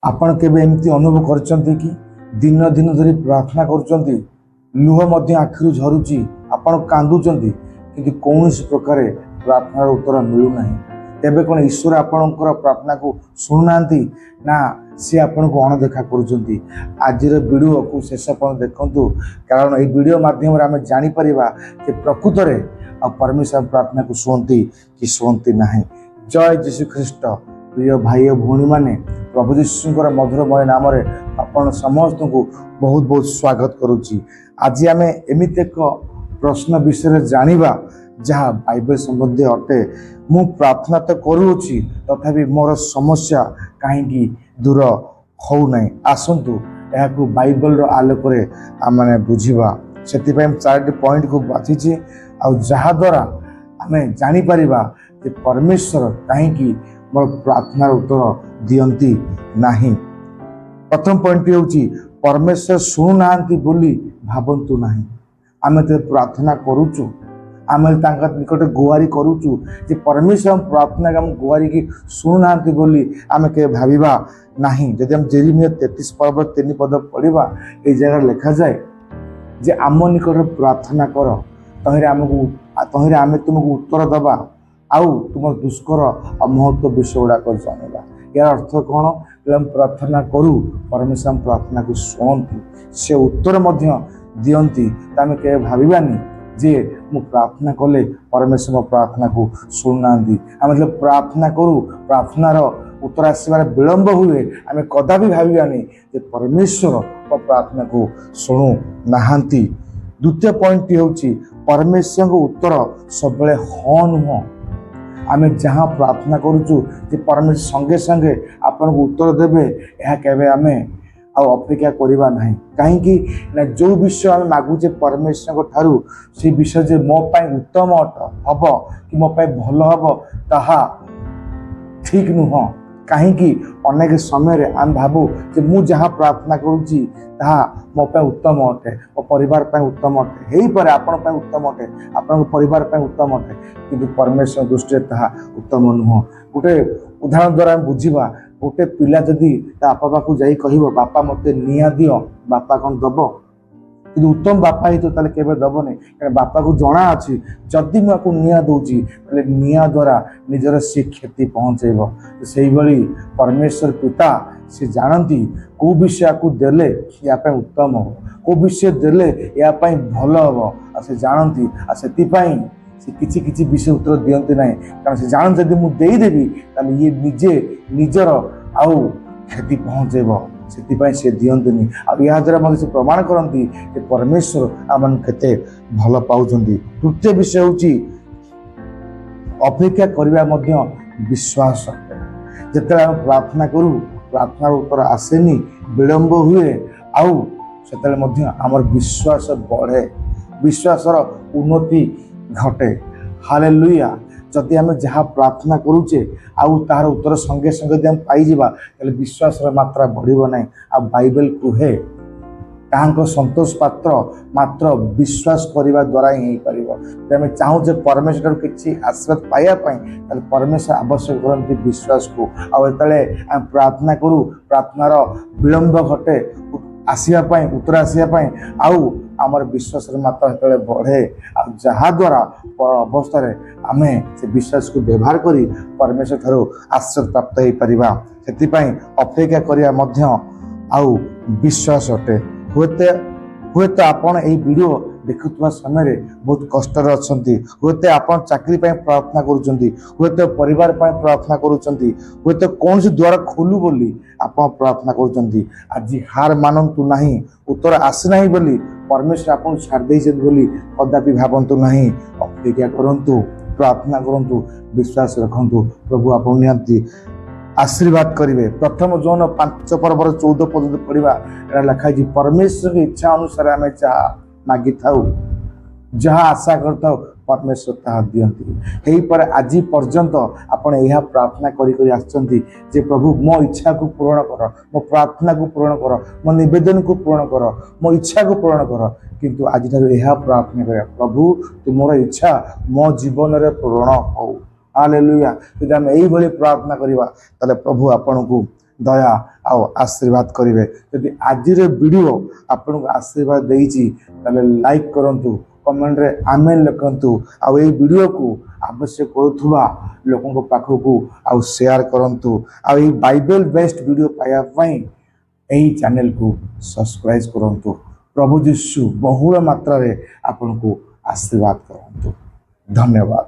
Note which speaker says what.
Speaker 1: आपण केबे एमती अनुभव करचंती कि दिन दिन धरी प्रार्थना करुचंती लुह मध्य आखिरु झरुची आपण कांदुचंती किंतु कौनसी प्रकार प्रार्थनार उत्तर मिलू नहीं। तेबे कौन ईश्वर आपणकर प्रार्थना को शुणुनांती ना सी आपण को अणदेखा करुचंती। आजिर वीडियो को शेष पर्यंत देखंतु कारण ये वीडियो माध्यम आम जापर कि प्रकृत में परमेश्वर प्रार्थना को शुणती कि शुणती नहीं। जय जीशु ख्रीस्ट। प्रिय भाई और भौणी मैंने प्रभु जीशुकर मधुरमय नाम आपण समस्त को बहुत बहुत स्वागत करुच्ची। आज आम एमती एक प्रश्न विषय जानिबा जहाँ बाइबल संबंधी अटे। मु प्रार्थना तो करुच्ची तथापि मोर समस्या कहीं दूर हो नहीं। आसतु यह बाइबल आलोक आम बुझा से चार पॉइंट को बाछी जहाद्वारा आम जापर कि परमेश्वर कहीं मोर प्रार्थनार उत्तर दियंती नहीं। प्रथम पॉइंट होची परमेश्वर शुणु नांती बोली भावंतु नहीं। आम तो प्रार्थना करुचु आम निकट गुहारी करुचु जे परमेश्वर प्रार्थना के आम गुहारी की शुणु नांती बोली आम के भाविबा नहीं। जदि हम जेरेमिया 33 पर्व 3 पद पढ़ा ये जगह लिखा जाए जे आम निकट प्रार्थना कर तहिरे आम तुमको उत्तर दबा आउ तुम दुष्कर और महत्व विषय गुड़ाक जाना। यार अर्थ कौन हम प्रार्थना करूँ परमेश्वर प्रार्थना को शुणती से उत्तर दियंती आम के भावानी जे मु प्रार्थना कले परमेश्वर प्रार्थना को शुणुना। आम जो प्रार्थना करूँ प्रार्थनार उत्तर आसबार विलंब हुए आम कदापि भावानी जे परमेश्वर प्रार्थना को शुणु नाहांती। द्वितीय पॉइंट हूँ परमेश्वर को उत्तर सब हाँ नुह। आम जहाँ प्रार्थना करुचु जे परमेश्वर संगे संगे आपन को उत्तर देवे यह केबे आम अपेक्षा करवा नहीं। कहीं जो विषय आम मागुचे परमेश्वर ठारू से विषय जे मो पाई उत्तम हम कि मो पाई भल हम ताहा ठीक नुह। कहीं अनेक समय आम भावु जे मु जहाँ प्रार्थना करुच्ची ताहा मो पाई उत्तम अटे मो परिवार पाई उत्तम अटे हेई परे आपण पाई उत्तम अटे आपण परिवार पाई उत्तम अटे किंतु परमेश्वर दृष्टि ताहा उत्तम नुह। गोटे उदाहरण द्वारा बुझा गोटे पिला जदि बापा पाखु जाई कहबो बापा मते निया दियो बापा कौन दब कि उत्तम बापा ही तो केवे दबनी कारण बापा को जना अच्छी जदि मुझे निया दूची निया द्वारा निजर सी क्षति पहुँचेब। से भाई परमेश्वर पिता से जानती कौ विषय को देले या उत्तम हो कौ विषय देले या भल हम से जानती से किसी किसी विषय उत्तर दियंती ना कारण से जानते जदि मुझे देदेवी ये निजे निजर आउ क्षति पहुँचेब से दियंतनी या द्वारा से प्रमाण करती परमेश्वर आम केते भल पाँच। तृतीय विषय हूँ अपेक्षा करने विश्वास। जिते आम प्रार्थना करूँ प्रार्थनार उत्तर आसेनी विलंब हुए आउ से आमर विश्वास बढ़े विश्वासर उन्नति घटे। हालेलुया। जदि आम जहाँ प्रार्थना करुचे आउ तार उत्तर संगे संगे आम पाइबा विश्वास मात्रा बढ़िब ना। आ बाइबल कहे ताहां संतोष पात्र मात्र विश्वास करने द्वारा ही हो पार। आम चाहूजे परमेश्वर किसी आशीर्वाद पाइबापी परमेश्वर आवश्यक करती विश्वास को। आम प्रार्थना करूँ प्रार्थनार विलंब घटे आसवाई उत्तर आसवाई आउ आमर विश्वास मात्रा जो बढ़े जहाद्वारा अवस्था आम से विश्वास को व्यवहार करी परमेश्वर ठारू आशीर्वाद प्राप्त हो पार। से अपेक्षा करने आउ विश्वास अटे। हुए तो आपण यही वीडियो देखुवा समय बहुत कष्ट अच्छा हुए तो आप चाकरी प्रार्थना करुँच हुए तो परिवार प्रार्थना करुँच हुए तो कौन सी द्वार खोलू बोली आप प्रार्थना करुँच। आज हार मानतु नहीं उत्तर आसीना बोली परमेश्वर आपको छाड़ी बोली कदापि भावतु नहीं। अपेक्षा करूँ प्रार्थना करूँ विश्वास रखु प्रभु आप नियंती आशीर्वाद करेंगे। प्रथम जौन 5 पर्वर 14 पद पढ़ा लिखाई परमेश्वर की इच्छा अनुसार आम जहाँ मागी था जहाँ आशा कर परमेश्वर ता दियंती। यही पर आज पर्यंत आपण यह प्रार्थना करी आछंती जे प्रभु मो इच्छा को पूर्ण कर मो प्रार्थना को पूर्ण कर मो निवेदन को पूर्ण कर मो इच्छा को पूर्ण कर किंतु आज यह प्रार्थना कर प्रभु तुमर इच्छा मो जीवन में पूर्ण हो। हालेलुया। यदि आम यही प्रार्थना करवा ताले प्रभु आपण को दया ଆଉ ଆଶୀର୍ବାଦ କରିବେ। ଯଦି ଆଜିର ଭିଡ଼ିଓ ଆପଣଙ୍କୁ ଆଶୀର୍ବାଦ ଦେଇଛି ତାହେଲେ ଲାଇକ୍ କରନ୍ତୁ, କମେଣ୍ଟରେ ଆମେନ୍ ଲେଖନ୍ତୁ, ଆଉ ଏହି ଭିଡ଼ିଓକୁ ଆବଶ୍ୟକ କରୁଥିବା ଲୋକଙ୍କ ପାଖକୁ ଆଉ ସେୟାର କରନ୍ତୁ। ଆଉ ଏହି ବାଇବେଲ ବେସ୍ଡ ଭିଡ଼ିଓ ପାଇବା ପାଇଁ ଏହି ଚ୍ୟାନେଲକୁ ସବସ୍କ୍ରାଇବ୍ କରନ୍ତୁ। ପ୍ରଭୁ ଯୀଶୁ ବହୁଳ ମାତ୍ରାରେ ଆପଣଙ୍କୁ ଆଶୀର୍ବାଦ କରନ୍ତୁ। ଧନ୍ୟବାଦ।